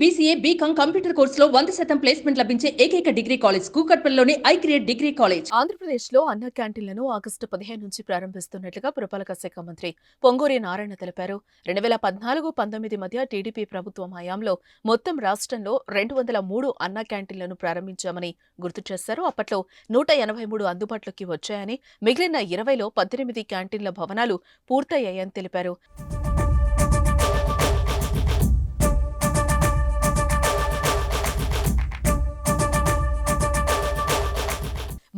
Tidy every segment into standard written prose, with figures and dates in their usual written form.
BCA, BCom computer కోర్సులో 100% placement లభించే ఏకైక డిగ్రీ కాలేజ్ కూకట్పల్లిలోని ఐక్రియేట్ డిగ్రీ కాలేజ్. ఆంధ్రప్రదేశ్లో అన్న క్యాంటీన్లను ఆగస్టు 15 నుంచి ప్రారంభిస్తున్నట్లుగా పురపాలక శాఖ మంత్రి పొంగూరి నారాయణ తెలిపారు. 2014-19 మధ్య టీడీపీ ప్రభుత్వం హయాంలో మొత్తం రాష్ట్రంలో 203 అన్న క్యాంటీన్లను ప్రారంభించామని గుర్తు చేశారు. అప్పట్లో 183 అందుబాటులోకి వచ్చాయని, మిగిలిన 20లో 18 క్యాంటీన్ల భవనాలు పూర్తయ్యాయని తెలిపారు.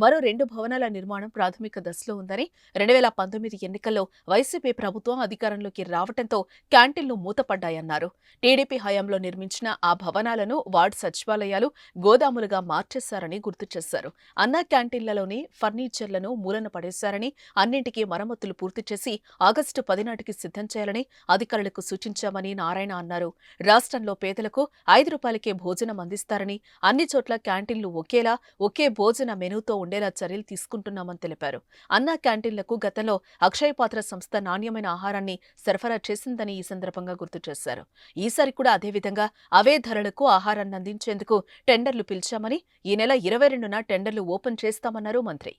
మరో 2 భవనాల నిర్మాణం ప్రాథమిక దశలో ఉందని, 2019 ఎన్నికల్లో వైసీపీ ప్రభుత్వం అధికారంలోకి రావడంతో క్యాంటీన్లు మూతపడ్డాయన్నారు. టీడీపీ హయాంలో నిర్మించిన ఆ భవనాలను వార్డు సచివాలయాలు, గోదాములుగా మార్చేశారని గుర్తు చేశారు. అన్నా క్యాంటీన్లలోని ఫర్నిచర్లను మూలన పడేశారని, అన్నింటికీ మరమ్మతులు పూర్తి చేసి ఆగస్టు 10 నాటికి సిద్ధం చేయాలని అధికారులకు సూచించామని నారాయణ అన్నారు. రాష్ట్రంలో పేదలకు 5 రూపాయలకే భోజనం అందిస్తారని, అన్ని చోట్ల క్యాంటీన్లు ఒకేలా ఒకే భోజన మెనూతో ఉండేలా చర్యలు తీసుకుంటున్నామని తెలిపారు. అన్నా క్యాంటీన్లకు గతంలో అక్షయ పాత్ర సంస్థ నాణ్యమైన ఆహారాన్ని సరఫరా చేసిందని ఈ సందర్భంగా గుర్తు చేశారు. ఈసారి కూడా అదేవిధంగా అవే ధరలకు ఆహారాన్ని అందించేందుకు టెండర్లు పిలిచామని, ఈ నెల 22న టెండర్లు ఓపెన్ చేస్తామన్నారు మంత్రి.